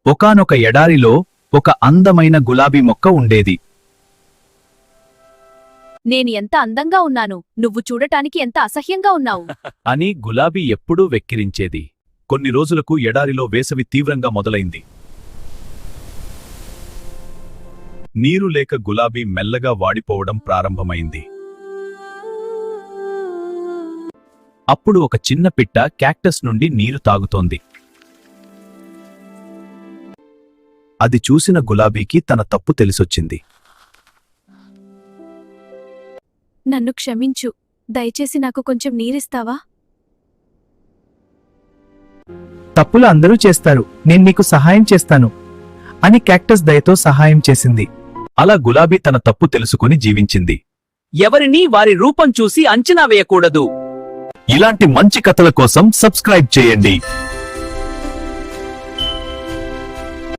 ఒకానొక ఎడారిలో ఒక అందమైన గులాబీ మొక్క ఉండేది. నేను ఎంత అందంగా ఉన్నాను, నువ్వు చూడటానికి ఎంత అసహ్యంగా ఉన్నావు. అని గులాబీ ఎప్పుడూ వెక్కిరించేది. కొన్ని రోజులకు ఎడారిలో వేసవి తీవ్రంగా మొదలైంది. నీరు లేక గులాబీ మెల్లగా వాడిపోవడం ప్రారంభమైంది. అప్పుడు ఒక చిన్న పిట్ట క్యాక్టస్ నుండి నీరు తాగుతోంది. అది చూసిన గులాబీకి తన తప్పు తెలిసొచ్చింది. నన్ను క్షమించు, దయచేసి నాకు కొంచెం నీరిస్తావా? తప్పులు అందరూ చేస్తారు, నేను నీకు సహాయం చేస్తాను అని క్యాక్టస్ దయతో సహాయం చేసింది. అలా గులాబీ తన తప్పు తెలుసుకుని జీవించింది. ఎవరినీ వారి రూపం చూసి అంచనా వేయకూడదు. ఇలాంటి మంచి కథల కోసం సబ్స్క్రైబ్ చేయండి.